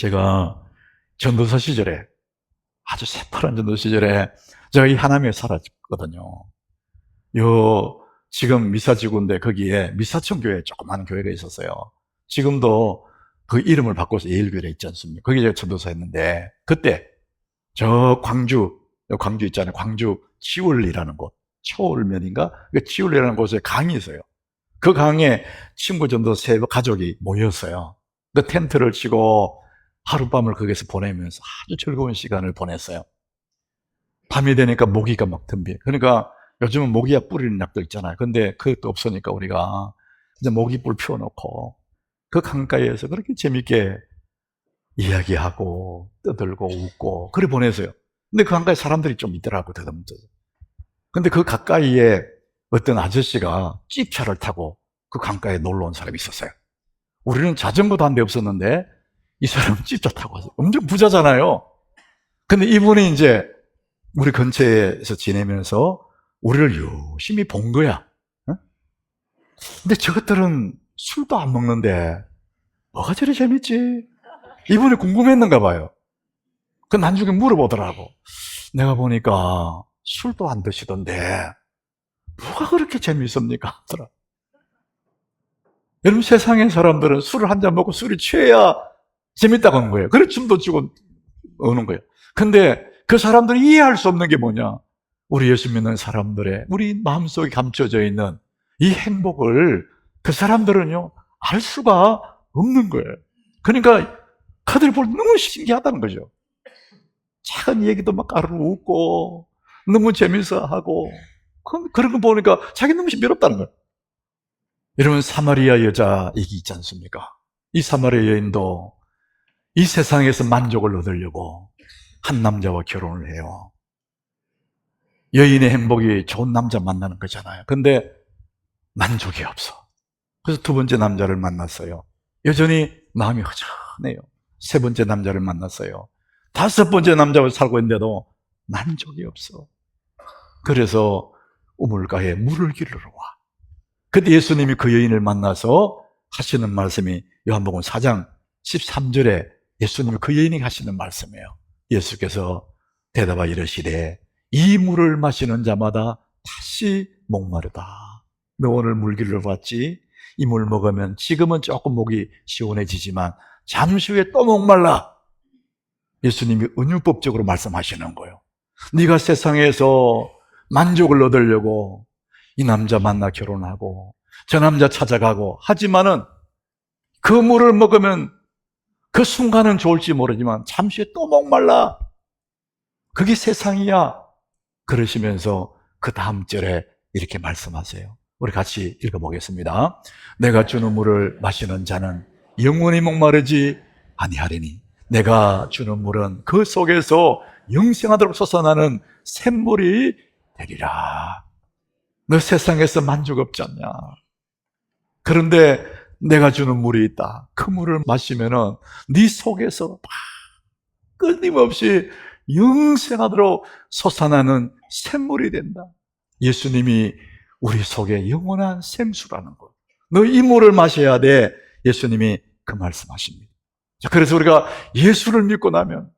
제가 전도사 시절에, 아주 새파란 전도 시절에 제가 이 하남에 살았거든요. 지금 미사지구인데 거기에 미사청 교회, 조그마한 교회가 있었어요. 지금도 그 이름을 바꿔서 예일교회 있지 않습니까? 거기 제가 전도사 했는데, 그때 저 광주 있잖아요. 광주 치울리라는 곳, 초울면인가? 그 치울리라는 곳에 강이 있어요. 그 강에 친구 전도 세 가족이 모였어요. 그 텐트를 치고 하룻밤을 거기서 보내면서 아주 즐거운 시간을 보냈어요. 밤이 되니까 모기가 막 덤비. 그러니까 요즘은 모기약 뿌리는 약도 있잖아요. 근데 그것도 없으니까 우리가 이제 모기불 피워놓고 그 강가에서 그렇게 재밌게 이야기하고 떠들고 웃고 그래 보냈어요. 근데 그 강가에 사람들이 좀 있더라고, 더듬더듬. 근데 그 가까이에 어떤 아저씨가 찝차를 타고 그 강가에 놀러 온 사람이 있었어요. 우리는 자전거도 한 대 없었는데 이 사람은 찝차 타고 왔어요. 엄청 부자잖아요. 근데 이분이 이제 우리 근처에서 지내면서 우리를 열심히 본 거야. 어? 근데 저것들은 술도 안 먹는데 뭐가 저리 재밌지? 이분이 궁금했는가 봐요. 그 나중에 물어보더라고. 내가 보니까 술도 안 드시던데 뭐가 그렇게 재밌습니까? 하더라. 여러분, 세상의 사람들은 술을 한 잔 먹고 술이 취해야 재밌다고 하는 거예요. 그래 춤도 추고 오는 거예요. 근데 그 사람들이 이해할 수 없는 게 뭐냐? 우리 예수 믿는 사람들의 우리 마음속에 감춰져 있는 이 행복을 그 사람들은요 알 수가 없는 거예요. 그러니까 그들 볼 때 너무 신기하다는 거죠. 작은 얘기도 막 까르르 웃고 너무 재밌어 하고 그런 거 보니까 자기 너무 신비롭다는 거예요. 여러분, 사마리아 여자 얘기 있지 않습니까? 이 사마리아 여인도 이 세상에서 만족을 얻으려고 한 남자와 결혼을 해요. 여인의 행복이 좋은 남자 만나는 거잖아요. 근데 만족이 없어. 그래서 두 번째 남자를 만났어요. 여전히 마음이 허전해요. 세 번째 남자를 만났어요. 다섯 번째 남자와 살고 있는데도 만족이 없어. 그래서 우물가에 물을 기르러 와. 그때 예수님이 그 여인을 만나서 하시는 말씀이 요한복음 4장 13절에 예수님이 그 여인에게 하시는 말씀이에요. 예수께서 대답하여 이르시되 이 물을 마시는 자마다 다시 목마르다. 너 오늘 물 기르러 왔지? 이 물 먹으면 지금은 조금 목이 시원해지지만 잠시 후에 또 목말라. 예수님이 은유법적으로 말씀하시는 거예요. 네가 세상에서 만족을 얻으려고 이 남자 만나 결혼하고 저 남자 찾아가고 하지만은 그 물을 먹으면 그 순간은 좋을지 모르지만 잠시 후에 또 목말라. 그게 세상이야. 그러시면서 그 다음 절에 이렇게 말씀하세요. 우리 같이 읽어보겠습니다. 내가 주는 물을 마시는 자는 영원히 목마르지 아니하리니 내가 주는 물은 그 속에서 영생하도록 솟아나는 샘물이 되리라. 너 세상에서 만족 없지 않냐? 그런데 내가 주는 물이 있다. 그 물을 마시면은 네 속에서 막 끊임없이 영생하도록 솟아나는 샘물이 된다. 예수님이 우리 속에 영원한 샘수라는 것. 너 이 물을 마셔야 돼. 예수님이 그 말씀하십니다. 그래서 우리가 예수를 믿고 나면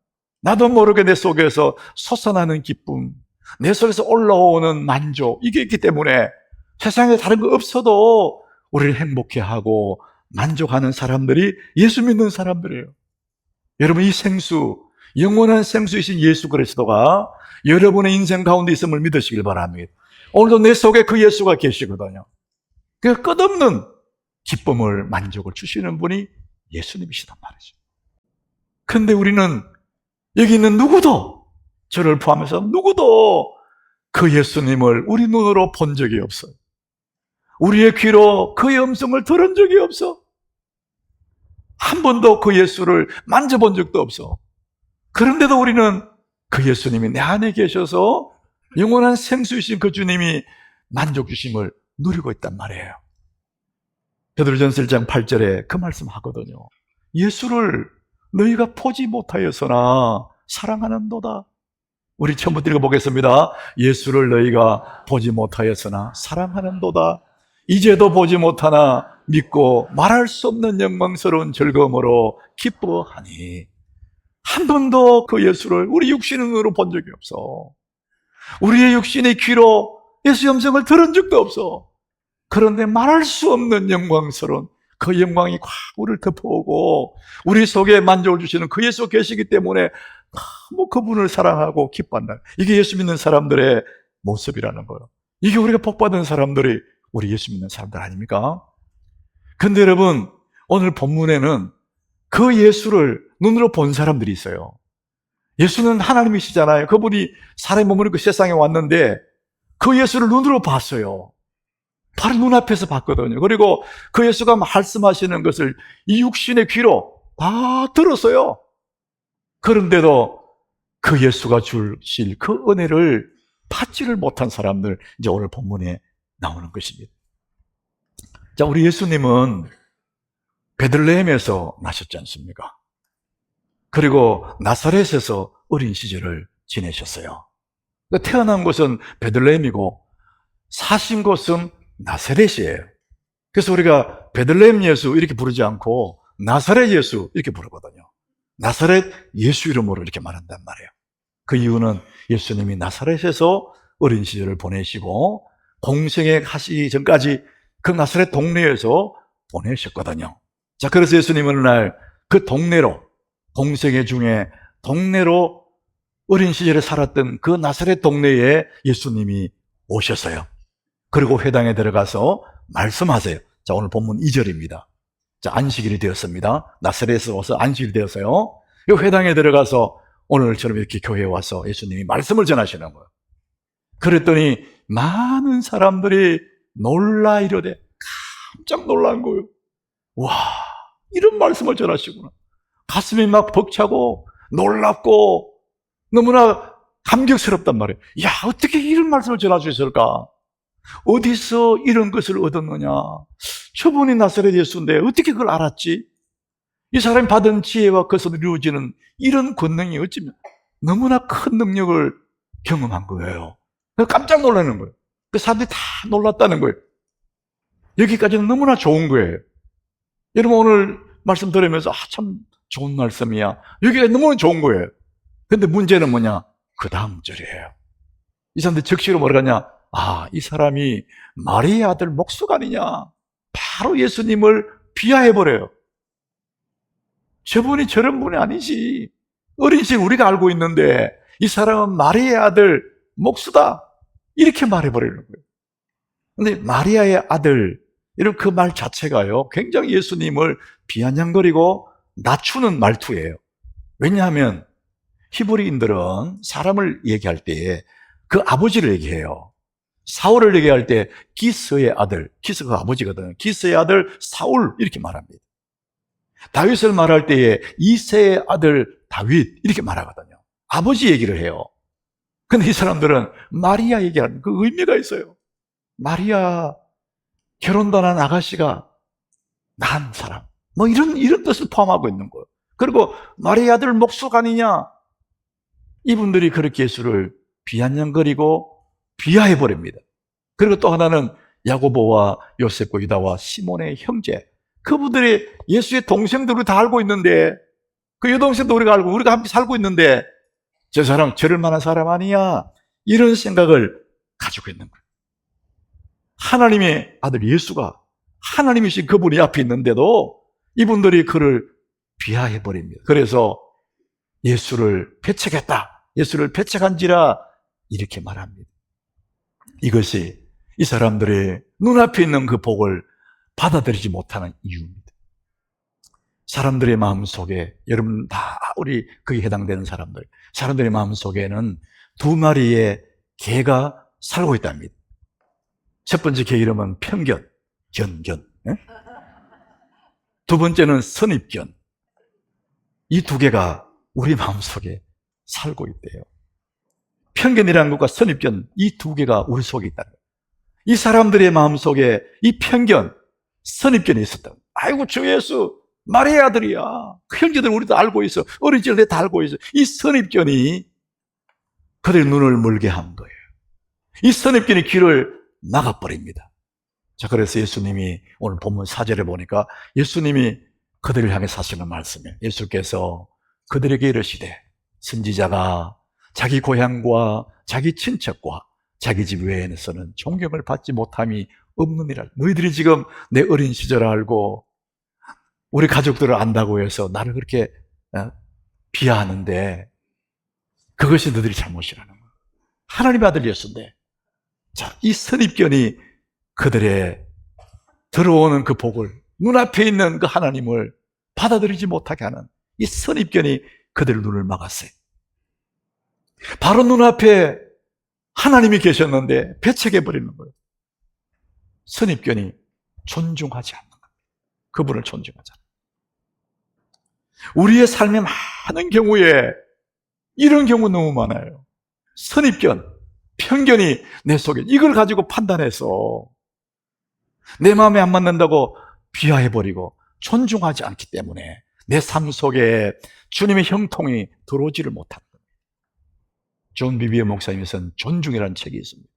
나도 모르게 내 속에서 솟아나는 기쁨, 내 속에서 올라오는 만족, 이게 있기 때문에 세상에 다른 거 없어도 우리를 행복해하고 만족하는 사람들이 예수 믿는 사람들이에요. 여러분, 이 생수, 영원한 생수이신 예수 그리스도가 여러분의 인생 가운데 있음을 믿으시길 바랍니다. 오늘도 내 속에 그 예수가 계시거든요. 그 끝없는 기쁨을, 만족을 주시는 분이 예수님이시단 말이죠. 근데 우리는 여기 있는 누구도, 저를 포함해서 누구도 그 예수님을 우리 눈으로 본 적이 없어요. 우리의 귀로 그의 음성을 들은 적이 없어. 한 번도 그 예수를 만져본 적도 없어. 그런데도 우리는 그 예수님이 내 안에 계셔서 영원한 생수이신 그 주님이 만족 주심을 누리고 있단 말이에요. 베드로전서 1장 8절에 그 말씀 하거든요. 예수를 너희가 보지 못하였으나 사랑하는도다. 우리 처음부터 읽어보겠습니다. 예수를 너희가 보지 못하였으나 사랑하는도다. 이제도 보지 못하나 믿고 말할 수 없는 영광스러운 즐거움으로 기뻐하니. 한 번도 그 예수를 우리 육신의 눈으로 본 적이 없어. 우리의 육신의 귀로 예수 음성을 들은 적도 없어. 그런데 말할 수 없는 영광스러운 그 영광이 확 우리를 덮어오고 우리 속에 만족을 주시는 그 예수 계시기 때문에 너무 그분을 사랑하고 기뻐한다. 이게 예수 믿는 사람들의 모습이라는 거예요. 이게 우리가 복받은 사람들이 우리 예수 믿는 사람들 아닙니까? 근데 여러분, 오늘 본문에는 그 예수를 눈으로 본 사람들이 있어요. 예수는 하나님이시잖아요. 그분이 사람의 몸으로 그 세상에 왔는데 그 예수를 눈으로 봤어요. 바로 눈앞에서 봤거든요. 그리고 그 예수가 말씀하시는 것을 이 육신의 귀로 다 들었어요. 그런데도 그 예수가 주실 그 은혜를 받지를 못한 사람들, 이제 오늘 본문에 나오는 것입니다. 자, 우리 예수님은 베들레헴에서 나셨지 않습니까? 그리고 나사렛에서 어린 시절을 지내셨어요. 태어난 곳은 베들레헴이고 사신 곳은 나사렛이에요. 그래서 우리가 베들레헴 예수 이렇게 부르지 않고 나사렛 예수 이렇게 부르거든요. 나사렛 예수 이름으로 이렇게 말한단 말이에요. 그 이유는 예수님이 나사렛에서 어린 시절을 보내시고 공생애 하시기 전까지 그 나사렛 동네에서 보내셨거든요. 자, 그래서 예수님은 어느 날 그 동네로, 공생애 중에 동네로 어린 시절에 살았던 그 나사렛 동네에 예수님이 오셨어요. 그리고 회당에 들어가서 말씀하세요. 자, 오늘 본문 2절입니다. 자, 안식일이 되었습니다. 나사렛에서 와서 안식일이 되었어요. 이 회당에 들어가서 오늘처럼 이렇게 교회에 와서 예수님이 말씀을 전하시는 거예요. 그랬더니 많은 사람들이 놀라 이러되 깜짝 놀란 거예요. 와, 이런 말씀을 전하시구나. 가슴이 막 벅차고 놀랍고 너무나 감격스럽단 말이에요. 야, 어떻게 이런 말씀을 전할 수 있을까? 어디서 이런 것을 얻었느냐? 저분이 나사렛 예수인데 어떻게 그걸 알았지? 이 사람이 받은 지혜와 그것으로 이루어지는 이런 권능이 어쩌면 너무나 큰 능력을 경험한 거예요. 깜짝 놀라는 거예요. 그 사람들이 다 놀랐다는 거예요. 여기까지는 너무나 좋은 거예요. 여러분 오늘 말씀 들으면서 참 좋은 말씀이야. 여기가 너무나 좋은 거예요. 근데 문제는 뭐냐? 그 다음 절이에요. 이 사람들 적시로 뭐라 하냐? 아, 이 사람이 마리의 아들 목수가 아니냐? 바로 예수님을 비하해버려요. 저분이 저런 분이 아니지. 어린 시절 우리가 알고 있는데 이 사람은 마리의 아들 목수다. 이렇게 말해버리는 거예요. 근데 마리아의 아들, 이런 그 말 자체가요, 굉장히 예수님을 비아냥거리고 낮추는 말투예요. 왜냐하면 히브리인들은 사람을 얘기할 때에 그 아버지를 얘기해요. 사울을 얘기할 때 기스의 아들, 기스가 그 아버지거든요. 기스의 아들 사울 이렇게 말합니다. 다윗을 말할 때에 이새의 아들 다윗 이렇게 말하거든요. 아버지 얘기를 해요. 근데 이 사람들은 마리아 얘기하는 그 의미가 있어요. 마리아, 결혼도 안 한 아가씨가 난 사람, 뭐 이런 뜻을 포함하고 있는 거예요. 그리고 마리아 아들 목수가 아니냐? 이분들이 그렇게 예수를 비아냥거리고 비하해버립니다. 그리고 또 하나는 야고보와 요셉과 유다와 시몬의 형제, 그분들이 예수의 동생들을 다 알고 있는데, 그 여동생도 우리가 알고 우리가 함께 살고 있는데 저 사람 저럴 만한 사람 아니야, 이런 생각을 가지고 있는 거예요. 하나님의 아들 예수가 하나님이신 그분이 앞에 있는데도 이분들이 그를 비하해버립니다. 그래서 예수를 배척했다, 예수를 배척한지라 이렇게 말합니다. 이것이 이 사람들의 눈앞에 있는 그 복을 받아들이지 못하는 이유입니다. 사람들의 마음속에, 여러분 다 우리 거기에 해당되는 사람들의 마음속에는 두 마리의 개가 살고 있답니다. 첫 번째 개 이름은 편견, 견. 두 번째는 선입견. 이 두 개가 우리 마음속에 살고 있대요. 편견이라는 것과 선입견, 이 두 개가 우리 속에 있다는 거예요. 이 사람들의 마음속에 이 편견, 선입견이 있었다. 아이고 저 예수 마리아의 아들이야. 그 형제들 우리도 알고 있어. 어린 시절 다 알고 있어. 이 선입견이 그들의 눈을 멀게 한 거예요. 이 선입견이 귀를 막아버립니다. 자, 그래서 예수님이 오늘 본문 4절에 보니까 예수님이 그들을 향해 하시는 말씀이에요. 예수께서 그들에게 이르시되 선지자가 자기 고향과 자기 친척과 자기 집 외에서는 존경을 받지 못함이 없느니라. 너희들이 지금 내 어린 시절을 알고 우리 가족들을 안다고 해서 나를 그렇게 비하하는데 그것이 너희들이 잘못이라는 거예요. 하나님의 아들 예수인데, 자, 이 선입견이 그들의 들어오는 그 복을, 눈앞에 있는 그 하나님을 받아들이지 못하게 하는 이 선입견이 그들의 눈을 막았어요. 바로 눈앞에 하나님이 계셨는데 배척해버리는 거예요. 선입견이 존중하지 않는 거예요. 그분을 존중하지 않는 거예요. 우리의 삶의 많은 경우에 이런 경우 너무 많아요. 선입견, 편견이 내 속에, 이걸 가지고 판단해서 내 마음에 안 맞는다고 비하해버리고 존중하지 않기 때문에 내 삶 속에 주님의 형통이 들어오지를 못하는 겁니다. 존 비비어 목사님이 쓴 존중이라는 책이 있습니다.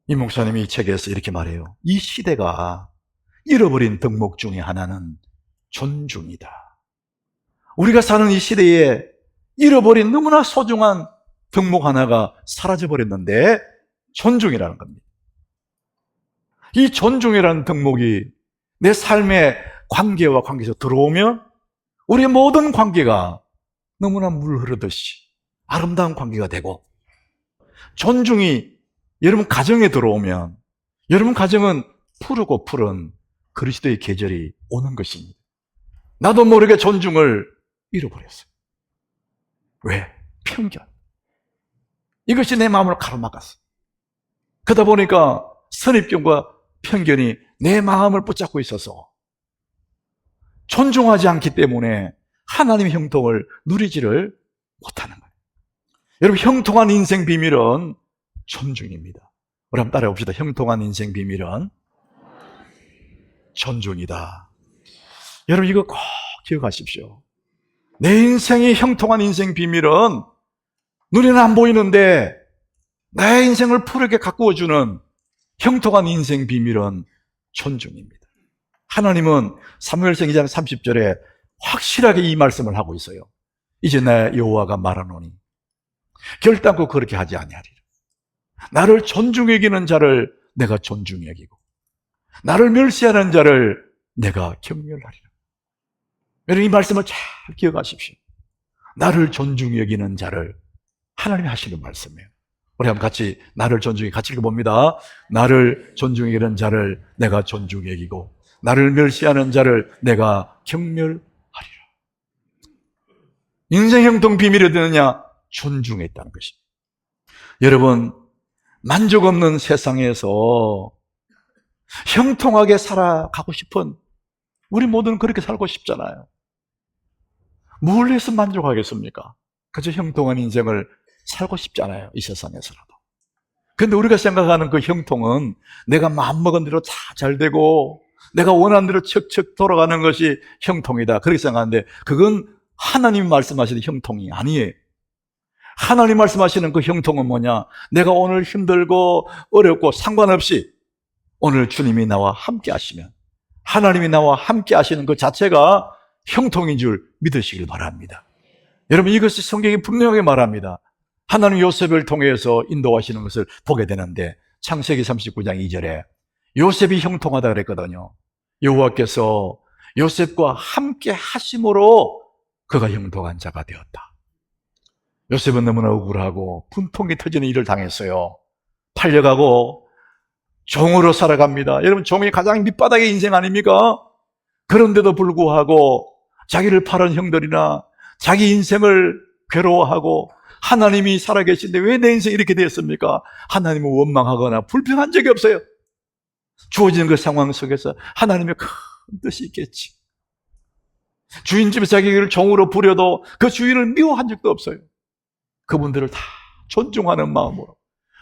이 목사님이 이 책에서 이렇게 말해요. 이 시대가 잃어버린 덕목 중에 하나는 존중이다. 우리가 사는 이 시대에 잃어버린 너무나 소중한 덕목 하나가 사라져버렸는데 존중이라는 겁니다. 이 존중이라는 덕목이 내 삶의 관계와 관계에서 들어오면 우리의 모든 관계가 너무나 물 흐르듯이 아름다운 관계가 되고, 존중이 여러분 가정에 들어오면 여러분 가정은 푸르고 푸른 그리스도의 계절이 오는 것입니다. 나도 모르게 존중을 잃어버렸어요. 왜? 편견. 이것이 내 마음을 가로막았어요. 그러다 보니까 선입견과 편견이 내 마음을 붙잡고 있어서 존중하지 않기 때문에 하나님의 형통을 누리지를 못하는 거예요. 여러분, 형통한 인생 비밀은 존중입니다. 우리 한번 따라해 봅시다. 형통한 인생 비밀은 존중이다. 여러분, 이거 꼭 기억하십시오. 내 인생이 형통한 인생 비밀은 눈에는 안 보이는데 나의 인생을 푸르게 가꾸어주는 형통한 인생 비밀은 존중입니다. 하나님은 사무엘상 2장 30절에 확실하게 이 말씀을 하고 있어요. 이제 나 여호와가 말하노니 결단코 그렇게 하지 아니하리라. 나를 존중히 여기는 자를 내가 존중히 여기고 나를 멸시하는 자를 내가 경멸하리라. 여러분, 이 말씀을 잘 기억하십시오. 나를 존중히 여기는 자를, 하나님이 하시는 말씀이에요. 우리 한번 같이 나를 존중히 같이 읽어봅니다. 나를 존중히 여기는 자를 내가 존중히 여기고 나를 멸시하는 자를 내가 경멸하리라. 인생 형통 비밀이 어디느냐? 존중에 있다는 것입니다. 여러분, 만족 없는 세상에서 형통하게 살아가고 싶은, 우리 모두는 그렇게 살고 싶잖아요. 뭘 해서 만족하겠습니까? 그저 형통한 인생을 살고 싶잖아요, 이 세상에서라도. 그런데 우리가 생각하는 그 형통은 내가 마음먹은 대로 다 잘 되고 내가 원하는 대로 척척 돌아가는 것이 형통이다, 그렇게 생각하는데 그건 하나님이 말씀하시는 형통이 아니에요. 하나님 말씀하시는 그 형통은 뭐냐? 내가 오늘 힘들고 어렵고 상관없이 오늘 주님이 나와 함께 하시면, 하나님이 나와 함께 하시는 그 자체가 형통인 줄 믿으시길 바랍니다. 여러분, 이것이 성경이 분명하게 말합니다. 하나님 요셉을 통해서 인도하시는 것을 보게 되는데 창세기 39장 2절에 요셉이 형통하다 그랬거든요. 여호와께서 요셉과 함께 하심으로 그가 형통한 자가 되었다. 요셉은 너무나 억울하고 분통이 터지는 일을 당했어요. 팔려가고 종으로 살아갑니다. 여러분, 종이 가장 밑바닥의 인생 아닙니까? 그런데도 불구하고 자기를 팔은 형들이나 자기 인생을 괴로워하고 하나님이 살아계신데 왜 내 인생이 이렇게 되었습니까? 하나님을 원망하거나 불평한 적이 없어요. 주어지는 그 상황 속에서 하나님의 큰 뜻이 있겠지. 주인집에 자기를 종으로 부려도 그 주인을 미워한 적도 없어요. 그분들을 다 존중하는 마음으로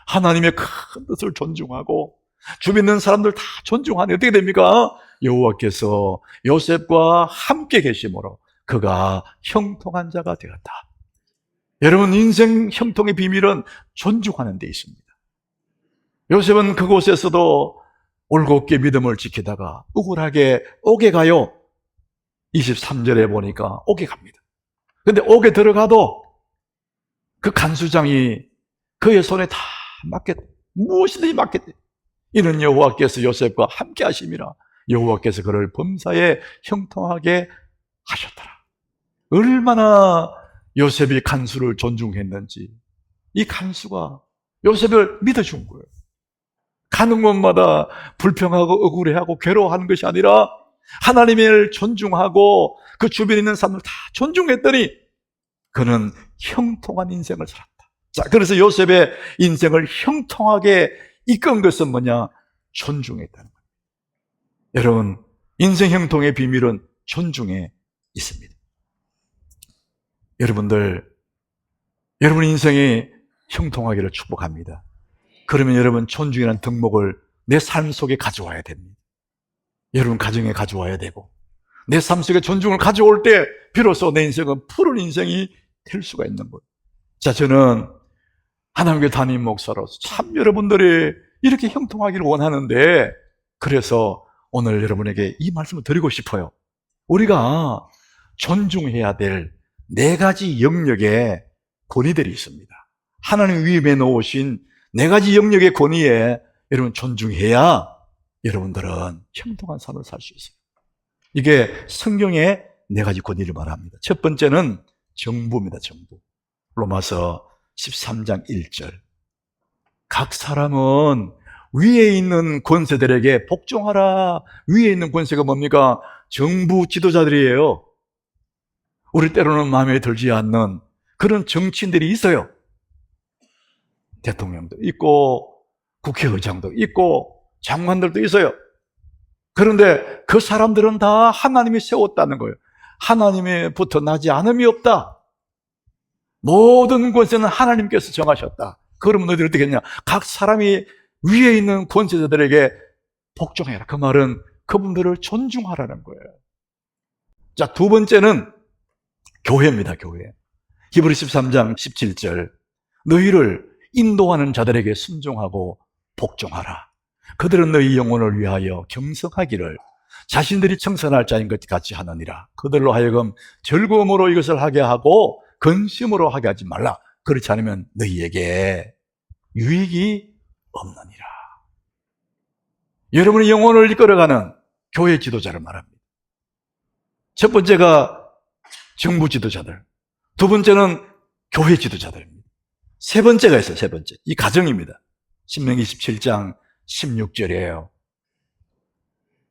하나님의 큰 뜻을 존중하고 주변에 있는 사람들 다 존중하니 어떻게 됩니까? 여호와께서 요셉과 함께 계심으로 그가 형통한 자가 되었다. 여러분, 인생 형통의 비밀은 존중하는 데 있습니다. 요셉은 그곳에서도 올곧게 믿음을 지키다가 억울하게 옥에 가요. 23절에 보니까 옥에 갑니다. 근데 옥에 들어가도 그 간수장이 그의 손에 다 맡겼대. 무엇이든지 맡겼대. 이는 여호와께서 요셉과 함께 하심이라. 여호와께서 그를 범사에 형통하게 하셨더라. 얼마나 요셉이 간수를 존중했는지 이 간수가 요셉을 믿어준 거예요. 가는 곳마다 불평하고 억울해하고 괴로워하는 것이 아니라 하나님을 존중하고 그 주변에 있는 사람들 다 존중했더니 그는 형통한 인생을 살았다. 자, 그래서 요셉의 인생을 형통하게 이끈 것은 뭐냐? 존중했다는 거예요. 여러분, 인생 형통의 비밀은 존중에 있습니다. 여러분들, 여러분 인생이 형통하기를 축복합니다. 그러면 여러분 존중이라는 덕목을 내 삶 속에 가져와야 됩니다. 여러분 가정에 가져와야 되고 내 삶 속에 존중을 가져올 때 비로소 내 인생은 푸른 인생이 될 수가 있는 거예요. 자, 저는 하나님께 담임 목사로서 참 여러분들이 이렇게 형통하기를 원하는데 그래서 오늘 여러분에게 이 말씀을 드리고 싶어요. 우리가 존중해야 될 4가지 영역의 권위들이 있습니다. 하나님 위임에 놓으신 4가지 영역의 권위에 여러분 존중해야 여러분들은 형통한 삶을 살 수 있어요. 이게 성경의 4가지 권위를 말합니다. 첫 번째는 정부입니다. 정부. 로마서 13장 1절. 각 사람은 위에 있는 권세들에게 복종하라. 위에 있는 권세가 뭡니까? 정부 지도자들이에요. 우리 때로는 마음에 들지 않는 그런 정치인들이 있어요. 대통령도 있고 국회의장도 있고 장관들도 있어요. 그런데 그 사람들은 다 하나님이 세웠다는 거예요. 하나님에부터 나지 않음이 없다. 모든 권세는 하나님께서 정하셨다. 그러면 너희들 어떻게 했냐? 각 사람이 위에 있는 권세자들에게 복종해라. 그 말은 그분들을 존중하라는 거예요. 자, 두 번째는 교회입니다. 교회. 히브리 13장 17절. 너희를 인도하는 자들에게 순종하고 복종하라. 그들은 너희 영혼을 위하여 경성하기를 자신들이 청산할 자인 것 같이 하느니라. 그들로 하여금 즐거움으로 이것을 하게 하고 근심으로 하게 하지 말라. 그렇지 않으면 너희에게 유익이 없느니라. 여러분의 영혼을 이끌어가는 교회 지도자를 말합니다. 첫 번째가 정부 지도자들, 두 번째는 교회 지도자들입니다. 세 번째가 있어요. 세 번째. 이 가정입니다. 신명기 17장 16절이에요.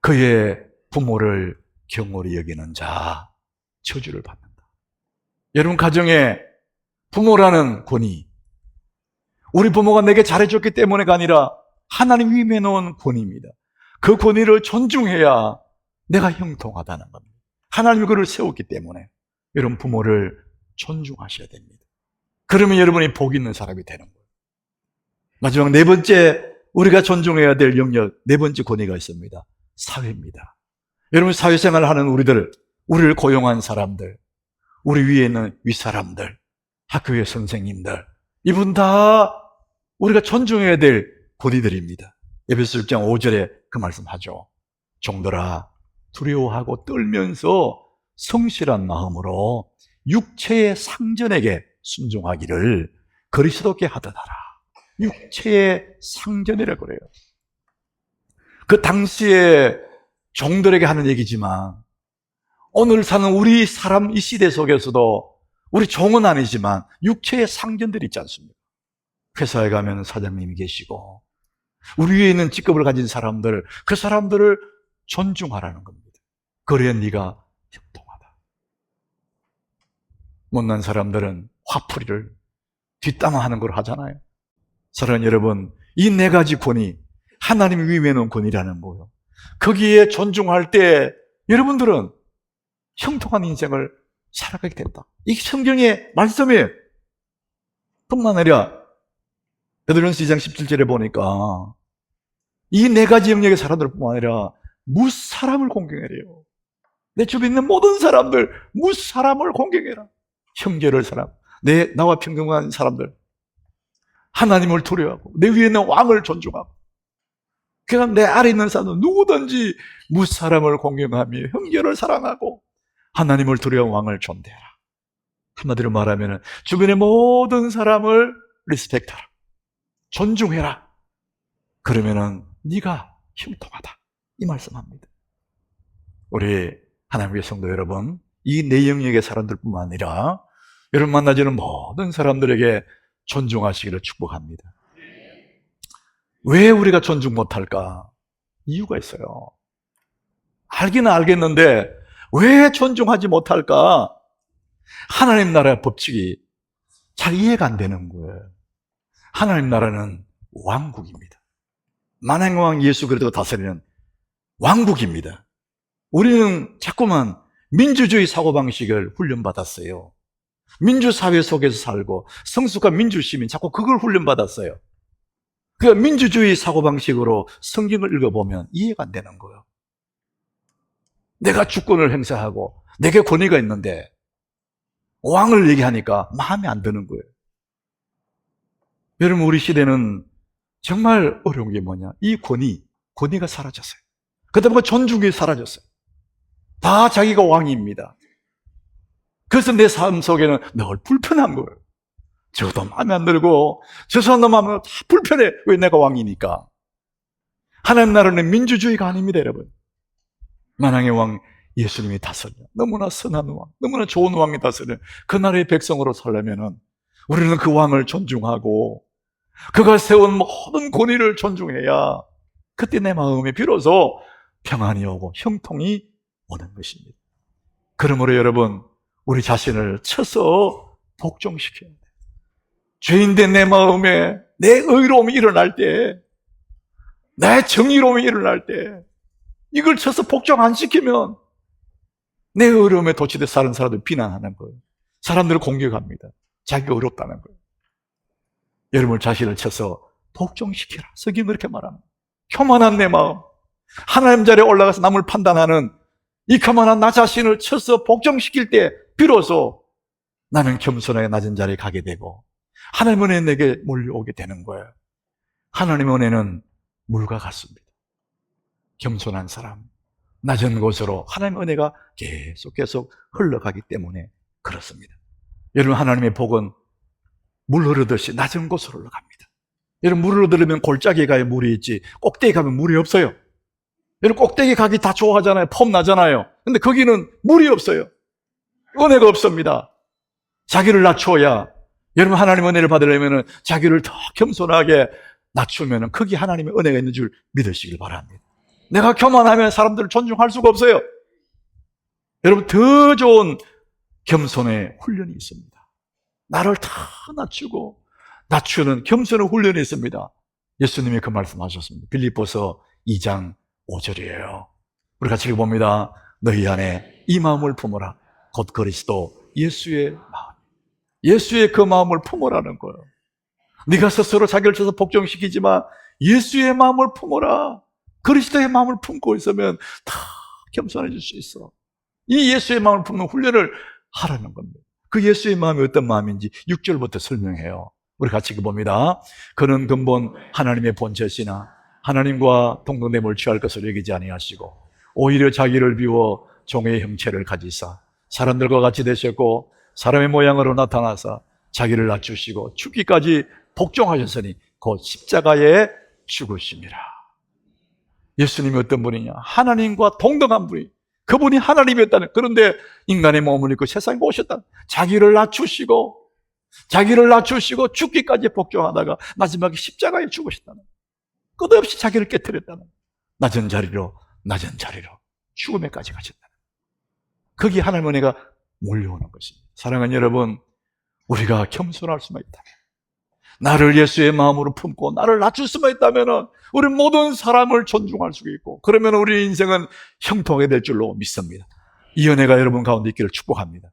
그의 부모를 경홀히 여기는 자 저주를 받는다. 여러분 가정에 부모라는 권위, 우리 부모가 내게 잘해줬기 때문에가 아니라 하나님 위임해 놓은 권위입니다. 그 권위를 존중해야 내가 형통하다는 겁니다. 하나님이 그를 세웠기 때문에 여러분 부모를 존중하셔야 됩니다. 그러면 여러분이 복 있는 사람이 되는 거예요. 마지막 네 번째 우리가 존중해야 될 영역, 네 번째 권위가 있습니다. 사회입니다. 여러분 사회생활을 하는 우리를 고용한 사람들, 우리 위에 있는 윗사람들, 학교의 선생님들, 이분 다 우리가 존중해야 될 권위들입니다. 에베소 1장 5절에 그 말씀하죠. 종들아 두려워하고 떨면서 성실한 마음으로 육체의 상전에게 순종하기를 그리스도께 하듯 하라. 육체의 상전이라고 그래요. 그 당시에 종들에게 하는 얘기지만 오늘 사는 우리 사람 이 시대 속에서도 우리 종은 아니지만 육체의 상전들이 있지 않습니까? 회사에 가면 사장님이 계시고 우리 위에 있는 직급을 가진 사람들, 그 사람들을 존중하라는 겁니다. 그래야 네가 형통하다. 못난 사람들은 화풀이를 뒷담화하는 걸 하잖아요. 사랑하는 여러분, 이 4가지 권위, 하나님이 위임해 놓은 권위라는 거예요. 거기에 존중할 때 여러분들은 형통한 인생을 살아가게 된다. 이게 성경의 말씀이에요. 뿐만 아니라 베드로전서 2장 17절에 보니까 이 4가지 영역의 사람들 뿐만 아니라 무사람을 공경하래요. 내 주변에 있는 모든 사람들, 무사람을 공경해라. 형제를 사랑, 나와 평등한 사람들, 하나님을 두려워하고 내 위에 있는 왕을 존중하고 그냥 내 아래 있는 사람은 누구든지 무사람을 공경하며 형제를 사랑하고 하나님을 두려워하는 왕을 존대하라. 한마디로 말하면 주변의 모든 사람을 리스펙트하라. 존중해라. 그러면은 네가 형통하다. 이 말씀합니다. 우리 하나님의 성도 여러분, 이 내 영역의 사람들뿐만 아니라 여러분 만나지는 모든 사람들에게 존중하시기를 축복합니다. 왜 우리가 존중 못할까? 이유가 있어요. 알기는 알겠는데 왜 존중하지 못할까? 하나님 나라의 법칙이 잘 이해가 안 되는 거예요. 하나님 나라는 왕국입니다. 만왕의 왕 예수 그리스도가 다스리는 왕국입니다. 우리는 자꾸만 민주주의 사고방식을 훈련받았어요. 민주사회 속에서 살고 성숙한 민주시민, 자꾸 그걸 훈련받았어요. 그러니까 민주주의 사고방식으로 성경을 읽어보면 이해가 안 되는 거예요. 내가 주권을 행사하고 내게 권위가 있는데 왕을 얘기하니까 마음에 안 드는 거예요. 여러분, 우리 시대는 정말 어려운 게 뭐냐? 이 권위가 사라졌어요. 그다음에 존중이 사라졌어요. 다 자기가 왕입니다. 그래서 내 삶 속에는 늘 불편한 거예요. 저도 마음에 안 들고 저 사람도 마음에 다 불편해. 왜? 내가 왕이니까. 하나님 나라는 민주주의가 아닙니다, 여러분. 만왕의 왕 예수님이 다스려. 너무나 선한 왕, 너무나 좋은 왕이 다스려. 그 나라의 백성으로 살려면은 우리는 그 왕을 존중하고 그가 세운 모든 권위를 존중해야 그때 내 마음에 비로소 평안이 오고 형통이 오는 것입니다. 그러므로 여러분, 우리 자신을 쳐서 복종시켜야 돼요. 죄인된 내 마음에 내 의로움이 일어날 때, 내 정의로움이 일어날 때 이걸 쳐서 복종 안 시키면 내 의로움에 도취돼 사는 사람들 비난하는 거예요. 사람들을 공격합니다. 자기가 어렵다는 거예요. 여러분 자신을 쳐서 복종시키라. 성경이 그렇게 말합니다. 교만한 내 마음, 하나님 자리에 올라가서 남을 판단하는 이 교만한 나 자신을 쳐서 복종시킬 때 비로소 나는 겸손하게 낮은 자리에 가게 되고 하나님의 은혜 내게 몰려오게 되는 거예요. 하나님의 은혜는 물과 같습니다. 겸손한 사람, 낮은 곳으로 하나님의 은혜가 계속 흘러가기 때문에 그렇습니다. 여러분, 하나님의 복은 물 흐르듯이 낮은 곳으로 흘러갑니다. 여러분, 물을 흐르면 골짜기에 가야 물이 있지 꼭대기 가면 물이 없어요. 여러분, 꼭대기 가기 다 좋아하잖아요. 폼 나잖아요. 근데 거기는 물이 없어요. 은혜가 없습니다. 자기를 낮춰야, 여러분 하나님의 은혜를 받으려면 자기를 더 겸손하게 낮추면 거기 하나님의 은혜가 있는 줄 믿으시길 바랍니다. 내가 교만하면 사람들을 존중할 수가 없어요. 여러분, 더 좋은 겸손의 훈련이 있습니다. 나를 다 낮추고 낮추는 겸손의 훈련이 있습니다. 예수님이 그 말씀하셨습니다. 빌립보서 2장 5절이에요. 우리 같이 읽어봅니다. 너희 안에 이 마음을 품어라. 곧 그리스도 예수의 마음. 예수의 그 마음을 품으라는 거예요. 네가 스스로 자기를 쳐서 복종시키지만 예수의 마음을 품어라. 그리스도의 마음을 품고 있으면 다 겸손해질 수 있어. 이 예수의 마음을 품는 훈련을 하라는 겁니다. 그 예수의 마음이 어떤 마음인지 6절부터 설명해요. 우리 같이 읽어봅니다. 그는 근본 하나님의 본체시나 하나님과 동등됨을 취할 것을 여기지 아니하시고 오히려 자기를 비워 종의 형체를 가지사 사람들과 같이 되셨고 사람의 모양으로 나타나사 자기를 낮추시고 죽기까지 복종하셨으니 곧 십자가에 죽으심이라. 예수님이 어떤 분이냐? 하나님과 동등한 분이, 그분이 하나님이었다는, 그런데 인간의 몸을 입고 세상에 오셨다. 자기를 낮추시고 죽기까지 복종하다가 마지막에 십자가에 죽으셨다는, 끝없이 자기를 깨뜨렸다는, 낮은 자리로 죽음에까지 가셨다는, 거기 하나님의 은혜가 몰려오는 것입니다. 사랑하는 여러분, 우리가 겸손할 수만 있다면, 나를 예수의 마음으로 품고 나를 낮출 수만 있다면 우리 모든 사람을 존중할 수 있고, 그러면 우리 인생은 형통하게 될 줄로 믿습니다. 이 은혜가 여러분 가운데 있기를 축복합니다.